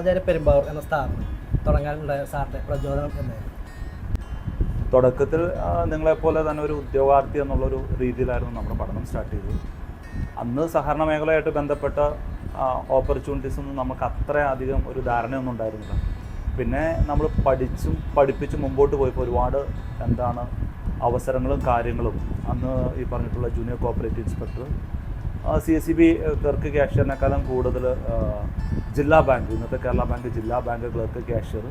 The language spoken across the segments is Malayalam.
ദ്രോണാചാര്യ പെരുമ്പാവൂർ എന്ന സ്ഥാപനം തുടങ്ങാനുണ്ടായ സാറിൻ്റെ പ്രചോദനം എന്നായിരുന്നു? തുടക്കത്തിൽ നിങ്ങളെപ്പോലെ തന്നെ ഒരു ഉദ്യോഗാർത്ഥി എന്നുള്ളൊരു രീതിയിലായിരുന്നു നമ്മുടെ പഠനം സ്റ്റാർട്ട് ചെയ്തത്. അന്ന് സഹകരണ മേഖലയായിട്ട് ബന്ധപ്പെട്ട ഓപ്പർച്യൂണിറ്റീസൊന്നും നമുക്ക് അത്രയധികം ഒരു ധാരണയൊന്നും ഉണ്ടായിരുന്നില്ല. പിന്നെ നമ്മൾ പഠിപ്പിച്ചും മുമ്പോട്ട് പോയപ്പോൾ ഒരുപാട് അവസരങ്ങളും കാര്യങ്ങളും അന്ന് ഈ പറഞ്ഞിട്ടുള്ള junior cooperative inspector, CSEB clerk ക്യാഷ്യറിനേക്കാളും കൂടുതൽ ജില്ലാ ബാങ്ക്, ഇന്നത്തെ കേരള ബാങ്ക് ജില്ലാ ബാങ്ക് ക്ലർക്ക് ക്യാഷ്യർ,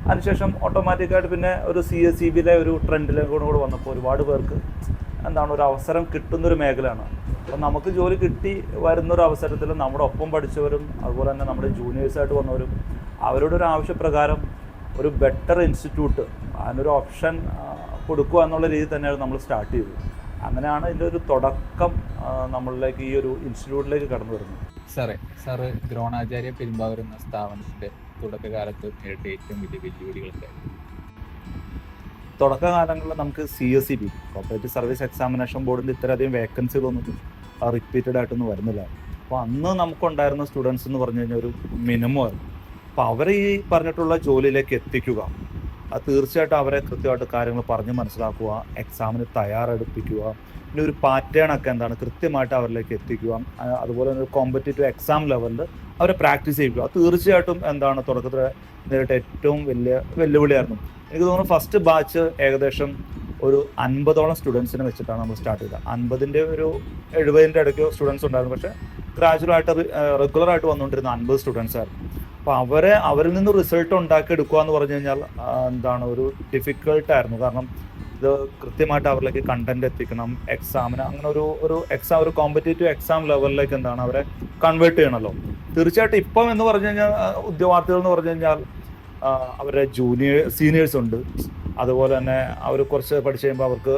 അതിനുശേഷം ഓട്ടോമാറ്റിക്കായിട്ട് പിന്നെ ഒരു CSEBയിലെ ഒരു ട്രെൻഡിലേക്ക് കൂടെ വന്നപ്പോൾ ഒരുപാട് പേർക്ക് ഒരു അവസരം കിട്ടുന്നൊരു മേഖലയാണ്. അപ്പോൾ നമുക്ക് ജോലി കിട്ടി വരുന്നൊരു അവസരത്തിൽ നമ്മുടെ ഒപ്പം പഠിച്ചവരും അതുപോലെ തന്നെ നമ്മുടെ ജൂനിയേഴ്സായിട്ട് വന്നവരും അവരുടെ ഒരു ആവശ്യപ്രകാരം ഒരു ബെറ്റർ ഇൻസ്റ്റിറ്റ്യൂട്ട് അതിനൊരു ഓപ്ഷൻ കൊടുക്കുക എന്നുള്ള രീതി തന്നെയാണ് നമ്മൾ സ്റ്റാർട്ട് ചെയ്തത്. അങ്ങനെയാണ് ഇതിൻ്റെ ഒരു തുടക്കം നമ്മളിലേക്ക് ഈ ഒരു ഇൻസ്റ്റിറ്റ്യൂട്ടിലേക്ക് കടന്നു വരുന്നത്. സാറ് ദ്രോണാചാര്യ പെരുമ്പാവൂർ എന്ന സ്ഥാപനത്തിൻ്റെ തുടക്കകാലത്ത് നേരിട്ട ഏറ്റവും വലിയ വെല്ലുവിളികളുണ്ടായിരുന്നു? തുടക്കകാലങ്ങളിൽ നമുക്ക് CSEB കോപ്പറേറ്റീവ് സർവീസ് എക്സാമിനേഷൻ ബോർഡിൻ്റെ ഇത്രയധികം വേക്കൻസികളൊന്നും റിപ്പീറ്റഡ് ആയിട്ടൊന്നും വരുന്നില്ല. അപ്പോൾ അന്ന് നമുക്കുണ്ടായിരുന്ന സ്റ്റുഡൻസ് എന്ന് പറഞ്ഞു കഴിഞ്ഞാൽ ഒരു മിനിമം ആയിരുന്നു. അപ്പോൾ അവരെ ഈ പറഞ്ഞിട്ടുള്ള ജോലിയിലേക്ക് എത്തിക്കുക, അത് തീർച്ചയായിട്ടും അവരെ കൃത്യമായിട്ട് കാര്യങ്ങൾ പറഞ്ഞ് മനസ്സിലാക്കുക, എക്സാമിന് തയ്യാറെടുപ്പിക്കുക, പിന്നെ ഒരു പാറ്റേണൊക്കെ കൃത്യമായിട്ട് അവരിലേക്ക് എത്തിക്കുക, അതുപോലെ തന്നെ ഒരു കോമ്പറ്റേറ്റീവ് എക്സാം ലെവലിൽ അവരെ പ്രാക്ടീസ് ചെയ്യിക്കുക. അത് തീർച്ചയായിട്ടും തുടക്കത്തിൽ നേരിട്ട് ഏറ്റവും വലിയ വെല്ലുവിളിയായിരുന്നു. എനിക്ക് തോന്നുന്നു ഫസ്റ്റ് ബാച്ച് ഏകദേശം ഒരു 50ഓളം സ്റ്റുഡൻസിനെ വെച്ചിട്ടാണ് നമ്മൾ സ്റ്റാർട്ട് ചെയ്തത്. 50ൻ്റെ ഒരു 70ൻ്റെ ഇടയ്ക്കോ സ്റ്റുഡൻസ് ഉണ്ടായിരുന്നു. പക്ഷേ ഗ്രാജുവലായിട്ട് റെഗുലറായിട്ട് വന്നുകൊണ്ടിരുന്ന 50 സ്റ്റുഡൻസ് ആയിരുന്നു. അപ്പോൾ അവരിൽ നിന്ന് റിസൾട്ട് ഉണ്ടാക്കിയെടുക്കുക എന്ന് പറഞ്ഞു കഴിഞ്ഞാൽ ഒരു ഡിഫിക്കൽട്ടായിരുന്നു. കാരണം ഇത് കൃത്യമായിട്ട് അവരിലേക്ക് കണ്ടന്റ് എത്തിക്കണം, എക്സാമിന് അങ്ങനെ ഒരു കോമ്പറ്റേറ്റീവ് എക്സാം ലെവലിലേക്ക് അവരെ കൺവേർട്ട് ചെയ്യണമല്ലോ. തീർച്ചയായിട്ടും ഇപ്പം എന്ന് പറഞ്ഞു കഴിഞ്ഞാൽ ഉദ്യോഗാർത്ഥികൾ എന്ന് പറഞ്ഞു കഴിഞ്ഞാൽ അവരുടെ സീനിയേഴ്സ് ഉണ്ട്, അതുപോലെ തന്നെ അവർ കുറച്ച് പഠിച്ചു കഴിയുമ്പോൾ അവർക്ക്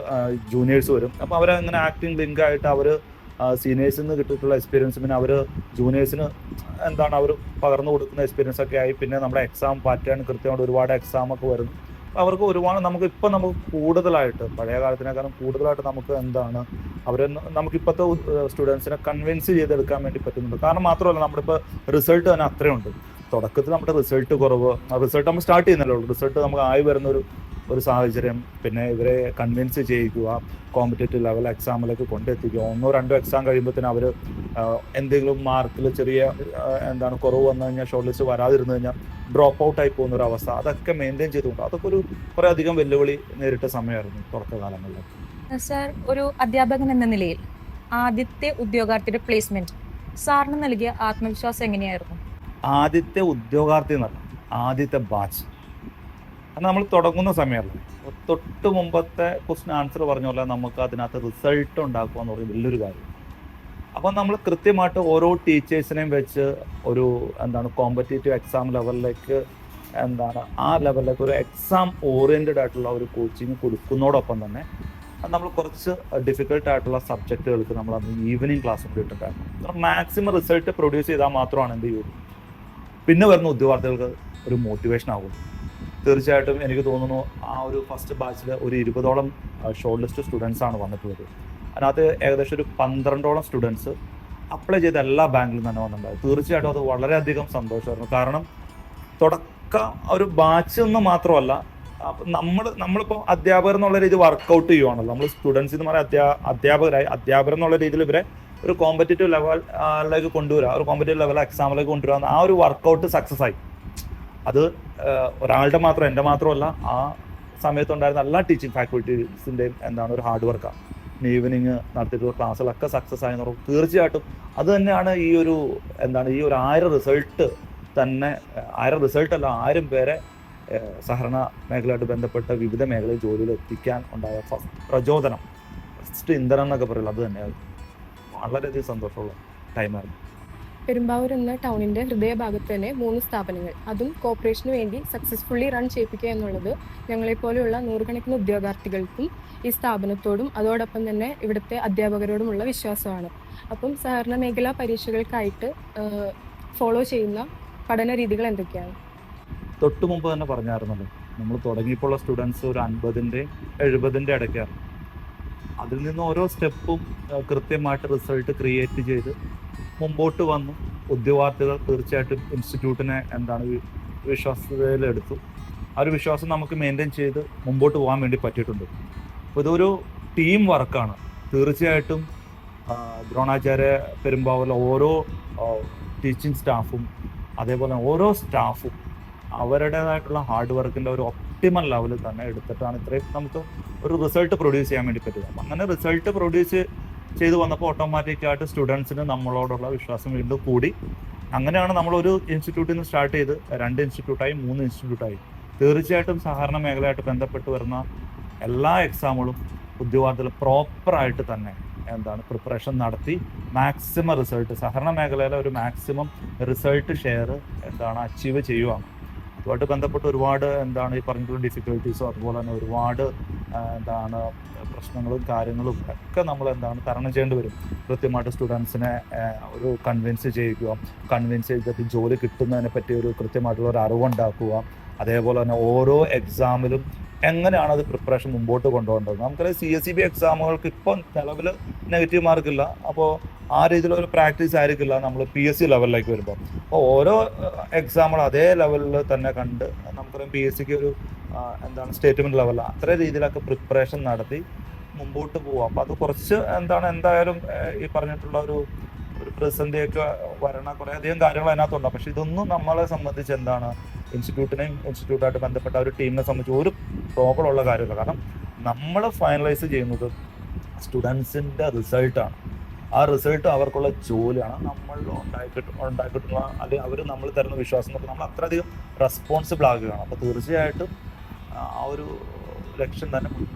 ജൂനിയേഴ്സ് വരും. അപ്പോൾ അവരങ്ങനെ ആക്ടിങ് ലിങ്കായിട്ട് അവർ സീനിയേഴ്സിൽ നിന്ന് കിട്ടിയിട്ടുള്ള എക്സ്പീരിയൻസ് പിന്നെ അവർ ജൂനിയേഴ്സിന് അവർ പകർന്നു കൊടുക്കുന്ന എക്സ്പീരിയൻസ് ഒക്കെ ആയി. പിന്നെ നമ്മുടെ എക്സാം പാറ്റേൺ കൃത്യമായിട്ട് ഒരുപാട് എക്സാമൊക്കെ വരുന്നു. അവർക്ക് ഒരുപാട് നമുക്ക് കൂടുതലായിട്ട് പഴയ കാലത്തിനേക്കാളും കൂടുതലായിട്ട് നമുക്ക് നമുക്കിപ്പോഴത്തെ സ്റ്റുഡൻസിനെ കൺവിൻസ് ചെയ്തെടുക്കാൻ വേണ്ടി പറ്റുന്നുണ്ട്. കാരണം മാത്രമല്ല നമ്മളിപ്പോൾ റിസൾട്ട് തന്നെ അത്രയുണ്ട്. തുടക്കത്തിൽ നമ്മുടെ റിസൾട്ട് കുറവ്, റിസൾട്ട് നമ്മൾ സ്റ്റാർട്ട് ചെയ്യുന്നല്ലോ, റിസൾട്ട് നമുക്ക് ആയി വരുന്ന ഒരു സാഹചര്യം, പിന്നെ ഇവരെ കൺവിൻസ് ചെയ്യിക്കുക, കോമ്പറ്റേറ്റീവ് ലെവൽ എക്സാമിലേക്ക് കൊണ്ടെത്തിക്കുക. 1-2 എക്സാം കഴിയുമ്പോഴത്തേനും അവർ എന്തെങ്കിലും മാർക്കിൽ ചെറിയ കുറവ് വന്നു കഴിഞ്ഞാൽ ഷോർട്ട് ലിസ്റ്റ് വരാതിരുന്നു കഴിഞ്ഞാൽ ഡ്രോപ്പ് ഔട്ടായി പോകുന്നൊരു അവസ്ഥ, അതൊക്കെ മെയിൻറ്റെയിൻ ചെയ്തുകൊണ്ട് അതൊക്കെ കുറേ അധികം വെല്ലുവിളി നേരിട്ട സമയമായിരുന്നു തുടക്കകാലങ്ങളിൽ. സാർ, ഒരു അധ്യാപകൻ എന്ന നിലയിൽ ആദ്യത്തെ ഉദ്യോഗാർത്ഥിയുടെ പ്ലേസ്മെന്റ് സാറിന് നൽകിയ ആത്മവിശ്വാസം എങ്ങനെയായിരുന്നു? ആദ്യത്തെ ഉദ്യോഗാർത്ഥി എന്നല്ല, ആദ്യത്തെ ബാച്ച്. അത് നമ്മൾ തുടങ്ങുന്ന സമയമല്ല, തൊട്ട് മുമ്പത്തെ ക്വസ്റ്റ്യൻ ആൻസർ പറഞ്ഞ പോലെ നമുക്ക് അതിനകത്ത് റിസൾട്ട് ഉണ്ടാക്കുക എന്ന് പറയുന്നത് വലിയൊരു കാര്യം. അപ്പം നമ്മൾ കൃത്യമായിട്ട് ഓരോ ടീച്ചേഴ്സിനെയും വെച്ച് ഒരു കോമ്പറ്റേറ്റീവ് എക്സാം ലെവലിലേക്ക് ആ ലെവലിലേക്ക് ഒരു എക്സാം ഓറിയൻറ്റഡ് ആയിട്ടുള്ള ഒരു കോച്ചിങ് കൊടുക്കുന്നതോടൊപ്പം തന്നെ നമ്മൾ കുറച്ച് ഡിഫിക്കൽട്ടായിട്ടുള്ള സബ്ജക്റ്റുകൾക്ക് നമ്മൾ അന്ന് ഈവനിങ് ക്ലാസ് കൊണ്ടിട്ടുണ്ടായിരുന്നു. മാക്സിമം റിസൾട്ട് പ്രൊഡ്യൂസ് ചെയ്താൽ മാത്രമാണ് എന്ത് ചെയ്യുള്ളൂ പിന്നെ വരുന്ന ഉദ്യോഗാർത്ഥികൾക്ക് ഒരു മോട്ടിവേഷൻ ആകും. തീർച്ചയായിട്ടും എനിക്ക് തോന്നുന്നു ആ ഒരു ഫസ്റ്റ് ബാച്ചിൽ ഒരു 20ഓളം ഷോർട്ട് ലിസ്റ്റ് സ്റ്റുഡൻസാണ് വന്നിട്ടുള്ളത്. അതിനകത്ത് ഏകദേശം ഒരു 12ഓളം സ്റ്റുഡൻസ് അപ്ലൈ ചെയ്ത എല്ലാ ബാങ്കിലും തന്നെ വന്നിട്ടുണ്ടായിരുന്നു. തീർച്ചയായിട്ടും അത് വളരെയധികം സന്തോഷമായിരുന്നു. കാരണം ഒരു ബാച്ച് എന്ന് മാത്രമല്ല, നമ്മളിപ്പോൾ അധ്യാപകർ എന്നുള്ള രീതി വർക്കൗട്ട് ചെയ്യുവാണല്ലോ. നമ്മൾ സ്റ്റുഡൻസ് എന്ന് പറയാൻ അധ്യാപകർ എന്നുള്ള രീതിയിൽ ഇവരെ ഒരു കോമ്പറ്റേറ്റീവ് ലെവലിലേക്ക് കൊണ്ടുവരിക, ഒരു കോമ്പറ്റേറ്റീവ് ലെവൽ എക്സാമിലേക്ക് കൊണ്ടുവരിക, ആ ഒരു വർക്കൗട്ട് സക്സസ് ആയി. അത് ഒരാളുടെ മാത്രം, എൻ്റെ മാത്രമല്ല, ആ സമയത്തുണ്ടായിരുന്ന എല്ലാ ടീച്ചിങ് ഫാക്കൽറ്റീസിൻ്റെയും ഒരു ഹാർഡ് വർക്കാണ്. ഈവനിങ് നടത്തിയിട്ടുള്ള ക്ലാസ്സുകളൊക്കെ സക്സസ് ആയെന്ന് പറയും. തീർച്ചയായിട്ടും അത് തന്നെയാണ് ഈ ഒരു 1000 റിസൾട്ട് തന്നെ, 1000 റിസൾട്ടല്ല 1000 പേരെ സഹകരണ മേഖലയായിട്ട് ബന്ധപ്പെട്ട വിവിധ മേഖലയിൽ ജോലിയിൽ എത്തിക്കാൻ ഉണ്ടായ പ്രചോദനം, ഫസ്റ്റ് ഇന്ധനം എന്നൊക്കെ പറയുന്നത് അത് തന്നെയായിരുന്നു. വളരെയധികം സന്തോഷമുള്ള ടൈമായിരുന്നു. പെരുമ്പാവൂർ എന്ന ടൗണിൻ്റെ ഹൃദയഭാഗത്ത് തന്നെ 3 സ്ഥാപനങ്ങൾ, അതും കോർപ്പറേഷന് വേണ്ടി സക്സസ്ഫുള്ളി റൺ ചെയ്യിപ്പിക്കുക എന്നുള്ളത് ഞങ്ങളെപ്പോലെയുള്ള 100 ഉദ്യോഗാർത്ഥികൾക്കും ഈ സ്ഥാപനത്തോടും അതോടൊപ്പം തന്നെ ഇവിടുത്തെ അധ്യാപകരോടുമുള്ള വിശ്വാസമാണ്. അപ്പം സഹകരണ മേഖലാ പരീക്ഷകൾക്കായിട്ട് ഫോളോ ചെയ്യുന്ന പഠന രീതികൾ എന്തൊക്കെയാണ്? തൊട്ട് മുമ്പ് തന്നെ പറഞ്ഞായിരുന്നല്ലോ, നമ്മൾ തുടങ്ങിയപ്പോൾ ഉള്ള സ്റ്റുഡൻസ് ഒരു 50ൻ്റെ 70ൻ്റെ ഇടയ്ക്കാണ്. അതിൽ നിന്ന് ഓരോ സ്റ്റെപ്പും കൃത്യമായിട്ട് റിസൾട്ട് ക്രിയേറ്റ് ചെയ്ത് മുമ്പോട്ട് വന്നു ഉദ്യോഗാർത്ഥികൾ തീർച്ചയായിട്ടും ഇൻസ്റ്റിറ്റ്യൂട്ടിനെ എന്താണ് വിശ്വാസത്തിലെടുത്തു. ആ ഒരു വിശ്വാസം നമുക്ക് മെയിൻറ്റെയിൻ ചെയ്ത് മുമ്പോട്ട് പോകാൻ വേണ്ടി പറ്റിയിട്ടുണ്ട്. അപ്പോൾ ഇതൊരു ടീം വർക്കാണ്. തീർച്ചയായിട്ടും ദ്രോണാചാര്യ പെരുമ്പാവൂരിലെ ഓരോ ടീച്ചിങ് സ്റ്റാഫും അതേപോലെ ഓരോ സ്റ്റാഫും അവരുടേതായിട്ടുള്ള ഹാർഡ് വർക്കിൻ്റെ ഒരു ഒപ്റ്റിമൽ ലെവലിൽ തന്നെ എടുത്തിട്ടാണ് ഇത്രയും നമുക്ക് ഒരു റിസൾട്ട് പ്രൊഡ്യൂസ് ചെയ്യാൻ വേണ്ടി പറ്റുക. അപ്പം അങ്ങനെ റിസൾട്ട് പ്രൊഡ്യൂസ് ചെയ്ത് വന്നപ്പോൾ ഓട്ടോമാറ്റിക്കായിട്ട് സ്റ്റുഡൻസിന് നമ്മളോടുള്ള വിശ്വാസം വീണ്ടും കൂടി. അങ്ങനെയാണ് നമ്മളൊരു ഇൻസ്റ്റിറ്റ്യൂട്ടിൽ നിന്ന് സ്റ്റാർട്ട് ചെയ്ത് 2 ഇൻസ്റ്റിറ്റ്യൂട്ടായി 3 ഇൻസ്റ്റിറ്റ്യൂട്ടായി. തീർച്ചയായിട്ടും സഹകരണ മേഖലയായിട്ട് ബന്ധപ്പെട്ട് വരുന്ന എല്ലാ എക്സാമുകളും ഉദ്യോഗാർത്ഥികൾ പ്രോപ്പറായിട്ട് തന്നെ പ്രിപ്പറേഷൻ നടത്തി മാക്സിമം റിസൾട്ട് സഹകരണ മേഖലയിലെ ഒരു മാക്സിമം റിസൾട്ട് ഷെയർ അച്ചീവ് ചെയ്യുകയാണ്. അതുമായിട്ട് ബന്ധപ്പെട്ട് ഒരുപാട് ഈ പറഞ്ഞിട്ടുള്ള ഡിഫിക്കൽട്ടീസും അതുപോലെ തന്നെ ഒരുപാട് പ്രശ്നങ്ങളും കാര്യങ്ങളും ഒക്കെ നമ്മൾ തരണം ചെയ്യേണ്ടി വരും. കൃത്യമായിട്ട് സ്റ്റുഡൻസിനെ ഒരു കൺവിൻസ് ചെയ്തിട്ട് ജോലി കിട്ടുന്നതിനെ പറ്റി ഒരു കൃത്യമായിട്ടുള്ള ഒരു അറിവുണ്ടാക്കുക. അതേപോലെ തന്നെ ഓരോ എക്സാമിലും എങ്ങനെയാണ് അത് പ്രിപ്പറേഷൻ മുമ്പോട്ട് കൊണ്ടുപോകേണ്ടത്. നമുക്കറിയാം CSEB എക്സാമുകൾക്ക് ഇപ്പം നിലവിൽ നെഗറ്റീവ് മാർക്കില്ല. അപ്പോൾ ആ രീതിയിലൊരു പ്രാക്ടീസ് ആയിരിക്കില്ല നമ്മൾ PSC ലെവലിലേക്ക് വരുമ്പോൾ. അപ്പോൾ ഓരോ എക്സാമുകൾ അതേ ലെവലിൽ തന്നെ കണ്ട് നമുക്കറിയാം PSCക്ക് ഒരു സ്റ്റേറ്റ്മെൻറ്റ് ലെവലിൽ അത്ര രീതിയിലൊക്കെ പ്രിപ്പറേഷൻ നടത്തി മുമ്പോട്ട് പോവാം. അപ്പോൾ അത് കുറച്ച് എന്തായാലും ഈ പറഞ്ഞിട്ടുള്ള ഒരു പ്രതിസന്ധിയൊക്കെ വരണ കുറേയധികം കാര്യങ്ങൾ അതിനകത്തുണ്ട്. പക്ഷെ ഇതൊന്നും നമ്മളെ സംബന്ധിച്ച് ഇൻസ്റ്റിറ്റ്യൂട്ടായിട്ട് ബന്ധപ്പെട്ട ഒരു ടീമിനെ സംബന്ധിച്ച് ഒരു പ്രോബ്ലം ഉള്ള കാര്യമില്ല. കാരണം നമ്മൾ ഫൈനലൈസ് ചെയ്യുന്നത് സ്റ്റുഡൻസിൻ്റെ റിസൾട്ടാണ്. ആ റിസൾട്ട് അവർക്കുള്ള ജോലിയാണ് നമ്മൾ ഉണ്ടാക്കിയിട്ടുള്ള അല്ലെങ്കിൽ അവർ നമ്മൾ തരുന്ന വിശ്വാസം എന്നൊക്കെ നമ്മൾ അത്രയധികം റെസ്പോൺസിബിൾ ആകുകയാണ്. അപ്പോൾ തീർച്ചയായിട്ടും ആ ഒരു ലക്ഷ്യം തന്നെ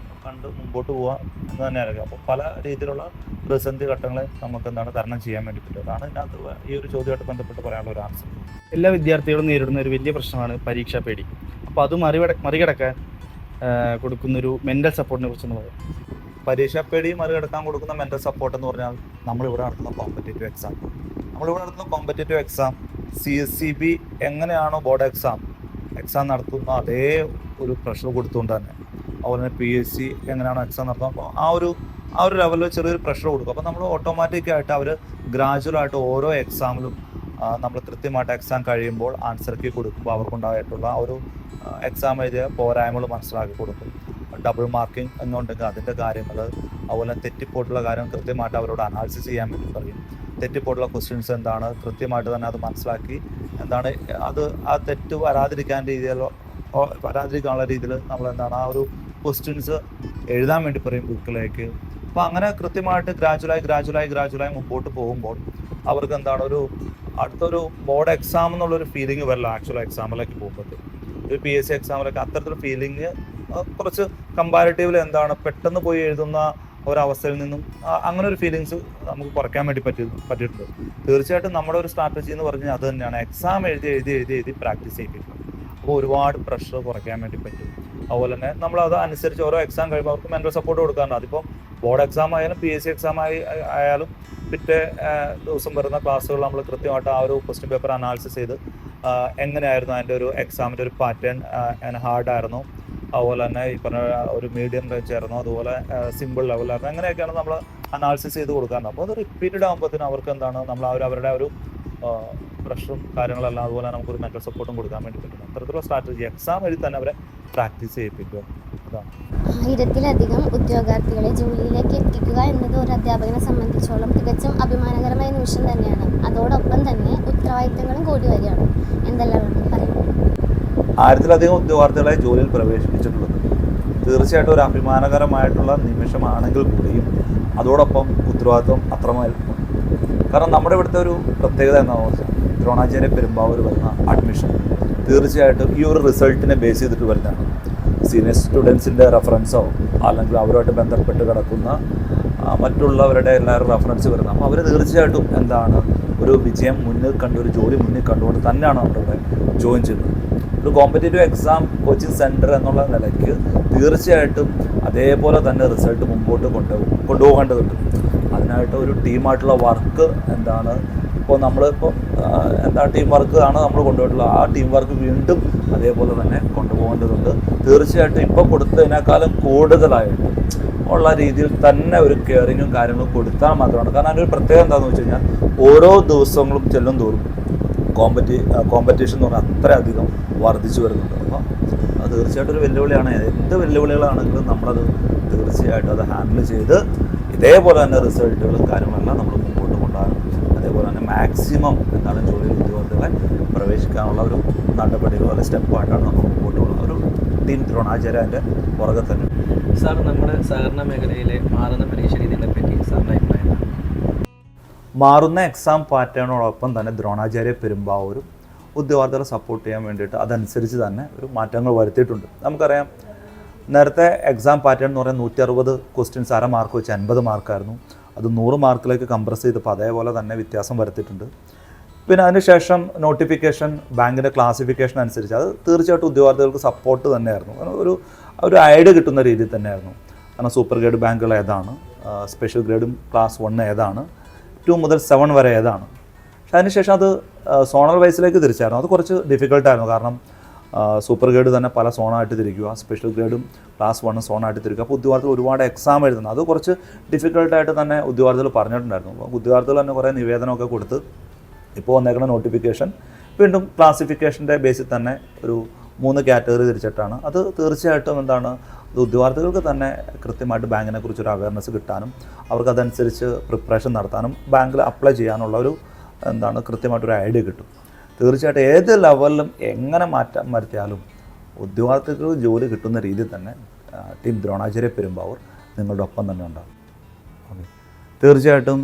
കണ്ട് മുമ്പോട്ട് പോവുക എന്ന് തന്നെയായിരിക്കും. അപ്പോൾ പല രീതിയിലുള്ള പ്രതിസന്ധി ഘട്ടങ്ങളെ നമുക്ക് തരണം ചെയ്യാൻ വേണ്ടി പറ്റും. അതാണ് ഇതിനകത്ത് ഈ ഒരു ചോദ്യമായിട്ട് ബന്ധപ്പെട്ട് പറയാനുള്ള ഒരു ആൻസർ. എല്ലാ വിദ്യാർത്ഥികളും നേരിടുന്ന ഒരു വലിയ പ്രശ്നമാണ് പരീക്ഷാ പേടി. അപ്പോൾ അത് മറികടക്കാൻ കൊടുക്കുന്നൊരു മെൻ്റൽ സപ്പോർട്ടിനെ കുറിച്ചൊന്ന് പറയാം. പരീക്ഷാ പേടി മറികടക്കാൻ കൊടുക്കുന്ന മെൻ്റൽ സപ്പോർട്ട് എന്ന് പറഞ്ഞാൽ നമ്മളിവിടെ നടത്തുന്ന കോമ്പറ്റേറ്റീവ് എക്സാം CSEB എങ്ങനെയാണോ ബോർഡ് എക്സാം നടത്തുന്ന അതേ ഒരു പ്രഷർ കൊടുത്തുകൊണ്ട് തന്നെ അതുപോലെ തന്നെ PSC എങ്ങനെയാണോ എക്സാം നടത്തുന്നത് അപ്പോൾ ആ ഒരു ലെവലിൽ ചെറിയൊരു പ്രഷർ കൊടുക്കും. അപ്പോൾ നമ്മൾ ഓട്ടോമാറ്റിക്കായിട്ട് അവർ ഗ്രാജുവലായിട്ട് ഓരോ എക്സാമിലും നമ്മൾ കൃത്യമായിട്ട് എക്സാം കഴിയുമ്പോൾ ആൻസർ കീ കൊടുക്കുമ്പോൾ അവർക്കുണ്ടായിട്ടുള്ള ആ ഒരു എക്സാം എഴുതിയ പോരായ്മകൾ മനസ്സിലാക്കി കൊടുക്കും. ഡബിൾ മാർക്കിംഗ് എന്നുണ്ടെങ്കിൽ അതിൻ്റെ കാര്യങ്ങൾ അതുപോലെ തെറ്റിപ്പോയിട്ടുള്ള കാര്യം കൃത്യമായിട്ട് അവരോട് അനാലിസിസ് ചെയ്യാൻ വേണ്ടി പറയും. തെറ്റിപ്പോയിട്ടുള്ള ക്വസ്റ്റ്യൻസ് കൃത്യമായിട്ട് തന്നെ അത് മനസ്സിലാക്കി അത് ആ തെറ്റ് വരാതിരിക്കാനുള്ള രീതിയിൽ നമ്മൾ ആ ഒരു ക്വസ്റ്റ്യൻസ് എഴുതാൻ വേണ്ടി പറയും ബുക്കിലേക്ക്. അപ്പോൾ അങ്ങനെ കൃത്യമായിട്ട് ഗ്രാജുവലായി മുമ്പോട്ട് പോകുമ്പോൾ അവർക്ക് അടുത്തൊരു ബോർഡ് എക്സാം എന്നുള്ളൊരു ഫീലിംഗ് വരില്ല. ആക്ച്വൽ എക്സാമിലേക്ക് പോകുമ്പോഴത്തേക്ക് ഒരു PSC എക്സാമിലൊക്കെ അത്തരത്തിലുള്ള ഫീലിംഗ് കുറച്ച് കമ്പാരിറ്റീവ്ലി പെട്ടെന്ന് പോയി എഴുതുന്ന ഒരവസ്ഥയിൽ നിന്നും അങ്ങനെ ഒരു ഫീലിങ്സ് നമുക്ക് കുറയ്ക്കാൻ വേണ്ടി പറ്റിയിട്ടുണ്ട്. തീർച്ചയായിട്ടും നമ്മുടെ ഒരു സ്ട്രാറ്റജി എന്ന് പറഞ്ഞാൽ അത് തന്നെയാണ്. എക്സാം എഴുതി പ്രാക്ടീസ് ചെയ്യിപ്പിക്കുക. അപ്പോൾ ഒരുപാട് പ്രഷർ കുറയ്ക്കാൻ വേണ്ടി പറ്റും. അതുപോലെ തന്നെ നമ്മൾ അത് അനുസരിച്ച് ഓരോ എക്സാം കഴിയുമ്പോൾ അവർക്ക് മെൻ്റൽ സപ്പോർട്ട് കൊടുക്കാറുണ്ട്. അതിപ്പോൾ ബോർഡ് എക്സാം ആയാലും PSC എക്സാം ആയാലും പിറ്റേ ദിവസം വരുന്ന ക്ലാസ്സുകൾ നമ്മൾ കൃത്യമായിട്ട് ആ ഒരു ക്വസ്റ്റ്യൻ പേപ്പർ അനാലിസിസ് ചെയ്ത് എങ്ങനെയായിരുന്നു അതിൻ്റെ ഒരു എക്സാമിൻ്റെ ഒരു പാറ്റേൺ, ഹാർഡായിരുന്നു, അതുപോലെ തന്നെ ഈ പറഞ്ഞ ഒരു മീഡിയം റേഞ്ച് ആയിരുന്നു, അതുപോലെ സിമ്പിൾ ലെവലായിരുന്നു, അങ്ങനെയൊക്കെയാണ് നമ്മൾ അനാലിസിസ് ചെയ്ത് കൊടുക്കാറുണ്ട്. അപ്പോൾ അത് റിപ്പീറ്റഡ് ആകുമ്പോഴത്തേനും അവർക്ക് നമ്മൾ അവരുടെ ഒരു പ്രഷറും കാര്യങ്ങളെല്ലാം അതുപോലെ നമുക്കൊരു മെൻ്റൽ സപ്പോർട്ടും കൊടുക്കാൻ വേണ്ടി പറ്റും. അത്തരത്തിലുള്ള സ്ട്രാറ്റജി എക്സാം വഴി തന്നെ അവരെ പ്രാക്ടീസ് ചെയ്യിപ്പിക്കുക. അതാണ് 1000-ലധികം ഉദ്യോഗാർത്ഥികളെ ജോലിയിലേക്ക് എത്തിക്കുക എന്നത് ഒരു അധ്യാപകനെ സംബന്ധിച്ചോളം തികച്ചും അഭിമാനകരമായ നിമിഷം തന്നെയാണ്. അതോടൊപ്പം തന്നെ ഉത്തരവാദിത്തങ്ങളും കൂടി വരികയാണ്. എന്തെല്ലാം പറയുന്നത്? 1000-ലധികം ഉദ്യോഗാർത്ഥികളെ ജോലിയിൽ പ്രവേശിപ്പിച്ചിട്ടുള്ളത് തീർച്ചയായിട്ടും ഒരു അഭിമാനകരമായിട്ടുള്ള നിമിഷമാണെങ്കിൽ കൂടിയും അതോടൊപ്പം ഉത്തരവാദിത്വം അത്രമേൽ. കാരണം നമ്മുടെ ഇവിടുത്തെ ഒരു പ്രത്യേകത എന്താണെന്ന് വെച്ചാൽ ദ്രോണാചാര്യ പെരുമ്പാവൂർ വരുന്ന അഡ്മിഷൻ തീർച്ചയായിട്ടും ഈ ഒരു റിസൾട്ടിനെ ബേസ് ചെയ്തിട്ട് വരുന്നതാണ്. സീനിയർ സ്റ്റുഡൻസിൻ്റെ റെഫറൻസോ അല്ലെങ്കിൽ അവരുമായിട്ട് ബന്ധപ്പെട്ട് കിടക്കുന്ന മറ്റുള്ളവരുടെ എല്ലാവരും റെഫറൻസ് വരുന്നത്. അപ്പോൾ അവർ തീർച്ചയായിട്ടും ഒരു വിജയം മുന്നിൽ ഒരു ജോലി മുന്നിൽ കണ്ടുകൊണ്ട് തന്നെയാണ് നമ്മുടെ ഇവിടെ ജോയിൻ ചെയ്യുന്നത്. ഒരു കോമ്പറ്റേറ്റീവ് എക്സാം കോച്ചിങ് സെൻറ്റർ എന്നുള്ള നിലയ്ക്ക് തീർച്ചയായിട്ടും അതേപോലെ തന്നെ റിസൾട്ട് മുമ്പോട്ട് കൊണ്ടുപോകേണ്ടതുണ്ട്. അതിനായിട്ട് ഒരു ടീമായിട്ടുള്ള വർക്ക് ഇപ്പോൾ നമ്മളിപ്പോൾ എന്താ ടീം വർക്ക് ആണ് നമ്മൾ കൊണ്ടുപോയിട്ടുള്ളത്. ആ ടീം വർക്ക് വീണ്ടും അതേപോലെ തന്നെ കൊണ്ടുപോകേണ്ടതുണ്ട്. തീർച്ചയായിട്ടും ഇപ്പോൾ കൊടുത്തതിനേക്കാളും കൂടുതലായിട്ട് ഉള്ള രീതിയിൽ തന്നെ ഒരു കെയറിങ്ങും കാര്യങ്ങളും കൊടുത്താൽ മാത്രമാണ്. കാരണം അതിൻ്റെ ഒരു പ്രത്യേകത എന്താണെന്ന് വെച്ച് കഴിഞ്ഞാൽ ഓരോ ദിവസങ്ങളും ചെല്ലും തോറും കോമ്പറ്റീഷൻ എന്ന് പറഞ്ഞാൽ അത്രയധികം വർദ്ധിച്ചു വരുന്നുണ്ട്. അപ്പോൾ അത് തീർച്ചയായിട്ടും ഒരു വെല്ലുവിളിയാണ്. എന്ത് വെല്ലുവിളികളാണെങ്കിലും നമ്മളത് തീർച്ചയായിട്ടും അത് ഹാൻഡിൽ ചെയ്ത് ഇതേപോലെ തന്നെ റിസൾട്ടുകളും കാര്യങ്ങളെല്ലാം നമ്മൾ മുമ്പോട്ട് കൊണ്ടുപോകാനും അതേപോലെ തന്നെ മാക്സിമം എന്താണ് ജോലിയിൽ ഉദ്യോഗങ്ങളെ പ്രവേശിക്കാനുള്ള ഒരു നടപടികളോ അല്ലെങ്കിൽ സ്റ്റെപ്പായിട്ടാണ് നമ്മൾ മുമ്പോട്ട് പോകുന്നത്. ഒരു ടീം ദ്രോണാചാര്യൻ്റെ പുറകെ തന്നെ. സാർ, നമ്മുടെ സഹകരണ മേഖലയിലെ മാറുന്ന പരീക്ഷ രീതികളെ പറ്റി സാറിൻ്റെ അഭിപ്രായം എന്താണ്? മാറുന്ന എക്സാം പാറ്റേണോടൊപ്പം തന്നെ ദ്രോണാചാര്യ പെരുമ്പാവൂരും ഉദ്യോഗാർത്ഥികളെ സപ്പോർട്ട് ചെയ്യാൻ വേണ്ടിയിട്ട് അതനുസരിച്ച് തന്നെ ഒരു മാറ്റങ്ങൾ വരുത്തിയിട്ടുണ്ട്. നമുക്കറിയാം, നേരത്തെ എക്സാം പാറ്റേൺ എന്ന് പറയുന്നത് 160 ക്വസ്റ്റ്യൻസ് അര മാർക്ക് വെച്ച് 50 മാർക്കായിരുന്നു. അത് 100 മാർക്കിലേക്ക് കംപ്രസ് ചെയ്തപ്പോൾ അതേപോലെ തന്നെ വ്യത്യാസം വരുത്തിയിട്ടുണ്ട്. പിന്നെ അതിനുശേഷം നോട്ടിഫിക്കേഷൻ ബാങ്കിൻ്റെ ക്ലാസിഫിക്കേഷൻ അനുസരിച്ച് അത് തീർച്ചയായിട്ടും ഉദ്യോഗാർത്ഥികൾക്ക് സപ്പോർട്ട് തന്നെയായിരുന്നു. ഒരു ഐഡിയ കിട്ടുന്ന രീതിയിൽ തന്നെയായിരുന്നു. കാരണം സൂപ്പർ ഗ്രേഡ് ബാങ്കുകൾ ഏതാണ്, സ്പെഷ്യൽ ഗ്രേഡും ക്ലാസ് 1 ഏതാണ്, 2 മുതൽ 7 വരെ ഏതാണ്. പക്ഷെ അതിനുശേഷം അത് സോണൽ വൈസിലേക്ക് തിരിച്ചായിരുന്നു. അത് കുറച്ച് ഡിഫിക്കൽട്ടായിരുന്നു. കാരണം സൂപ്പർ ഗ്രേഡ് തന്നെ പല സോണായിട്ട് തിരിക്കുക, സ്പെഷ്യൽ ഗ്രേഡും ക്ലാസ് 1 സോണായിട്ട് തിരിക്കുക. അപ്പോൾ ഉദ്യോഗാർത്ഥികൾ ഒരുപാട് എക്സാം എഴുതുന്നത് അത് കുറച്ച് ഡിഫിക്കൽട്ടായിട്ട് തന്നെ ഉദ്യോഗാർത്ഥികൾ പറഞ്ഞിട്ടുണ്ടായിരുന്നു. അപ്പോൾ ഉദ്യോഗാർത്ഥികൾ തന്നെ കുറേ നിവേദനമൊക്കെ കൊടുത്ത് ഇപ്പോൾ വന്നേക്കുന്ന നോട്ടിഫിക്കേഷൻ വീണ്ടും ക്ലാസിഫിക്കേഷൻ്റെ ബേസിൽ തന്നെ ഒരു 3 കാറ്റഗറി തിരിച്ചിട്ടാണ്. അത് തീർച്ചയായിട്ടും എന്താണ്, അത് ഉദ്യോഗാർത്ഥികൾക്ക് തന്നെ കൃത്യമായിട്ട് ബാങ്കിനെ കുറിച്ചൊരു അവയർനെസ് കിട്ടാനും അവർക്കതനുസരിച്ച് പ്രിപ്പറേഷൻ നടത്താനും ബാങ്കിൽ അപ്ലൈ ചെയ്യാനുള്ള ഒരു കൃത്യമായിട്ടൊരു ഐഡിയ കിട്ടും. തീർച്ചയായിട്ടും ഏത് ലെവലിലും എങ്ങനെ മാറ്റം വരുത്തിയാലും ഉദ്യോഗാർത്ഥികൾക്ക് ജോലി കിട്ടുന്ന രീതിയിൽ തന്നെ ടീം ദ്രോണാചാര്യ പെരുമ്പാവൂർ നിങ്ങളുടെ ഒപ്പം തന്നെ ഉണ്ടാകും. ഓക്കെ, തീർച്ചയായിട്ടും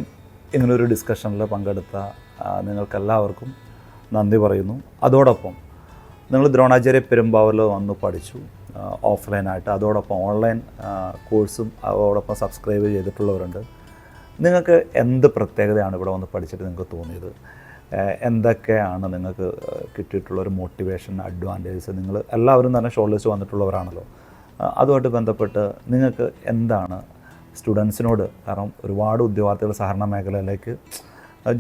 ഇങ്ങനൊരു ഡിസ്കഷനിൽ പങ്കെടുത്ത നിങ്ങൾക്കെല്ലാവർക്കും നന്ദി പറയുന്നു. അതോടൊപ്പം നിങ്ങൾ ദ്രോണാചാര്യ പെരുമ്പാവൂരിൽ വന്ന് പഠിച്ചു ഓഫ്ലൈനായിട്ട്, അതോടൊപ്പം ഓൺലൈൻ കോഴ്സും അതോടൊപ്പം സബ്സ്ക്രൈബ് ചെയ്തിട്ടുള്ളവരുണ്ട്. നിങ്ങൾക്ക് എന്ത് പ്രത്യേകതയാണ് ഇവിടെ വന്ന് പഠിച്ചിട്ട് നിങ്ങൾക്ക് തോന്നിയത്? എന്തൊക്കെയാണ് നിങ്ങൾക്ക് കിട്ടിയിട്ടുള്ളൊരു മോട്ടിവേഷൻ, അഡ്വാൻറ്റേജസ്? നിങ്ങൾ എല്ലാവരും തന്നെ ഷോർട്ട് ലിസ്റ്റ് വന്നിട്ടുള്ളവരാണല്ലോ. അതുമായിട്ട് ബന്ധപ്പെട്ട് നിങ്ങൾക്ക് എന്താണ് സ്റ്റുഡൻസിനോട്, കാരണം ഒരുപാട് ഉദ്യോഗാർത്ഥികൾ സഹകരണ മേഖലയിലേക്ക്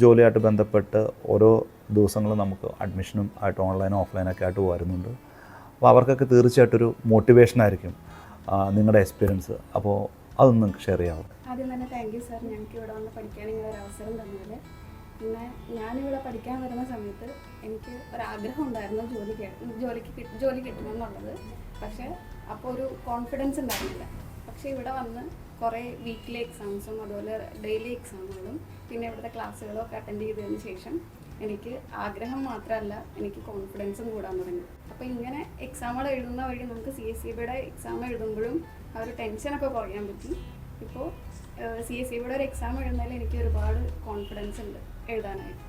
ജോലിയായിട്ട് ബന്ധപ്പെട്ട് ഓരോ ദിവസങ്ങളും നമുക്ക് അഡ്മിഷനും ആയിട്ട് ഓൺലൈനും ഓഫ്ലൈനൊക്കെ ആയിട്ട് വരുന്നുണ്ട്. അപ്പോൾ അവർക്കൊക്കെ തീർച്ചയായിട്ടൊരു മോട്ടിവേഷനായിരിക്കും നിങ്ങളുടെ എക്സ്പീരിയൻസ്. അപ്പോൾ അതൊന്നും നിങ്ങൾക്ക് ഷെയർ ചെയ്യാവും. ആദ്യം തന്നെ താങ്ക് യു സാർ, ഞങ്ങൾക്ക് ഇവിടെ വന്ന് പഠിക്കാൻ ഇങ്ങനെ അവസരം തന്നതിൽ. പിന്നെ ഞാനിവിടെ പഠിക്കാൻ വരുന്ന സമയത്ത് എനിക്ക് ഒരാഗ്രഹം ഉണ്ടായിരുന്നു ജോലി കിട്ടണമെന്നുള്ളത്. പക്ഷേ അപ്പോൾ ഒരു കോൺഫിഡൻസ് ഉണ്ടായിരുന്നില്ല. പക്ഷേ ഇവിടെ വന്ന് കുറേ വീക്ക്ലി എക്സാംസും അതുപോലെ ഡെയിലി എക്സാമുകളും പിന്നെ ഇവിടുത്തെ ക്ലാസ്സുകളും ഒക്കെ അറ്റൻഡ് ചെയ്തതിന് ശേഷം എനിക്ക് ആഗ്രഹം മാത്രമല്ല, എനിക്ക് കോൺഫിഡൻസും കൂടാൻ തുടങ്ങി. അപ്പോൾ ഇങ്ങനെ എക്സാമുകൾ എഴുതുന്ന വഴി നമുക്ക് CSEBയുടെ എക്സാം എഴുതുമ്പോഴും ആ ഒരു ടെൻഷനൊക്കെ കുറയാൻ പറ്റി. ഇപ്പോൾ CSEBയുടെ ഒരു എക്സാം എഴുതുന്നതിൽ എനിക്ക് ഒരുപാട് കോൺഫിഡൻസ് ഉണ്ട് എഴുതാനായിട്ട്.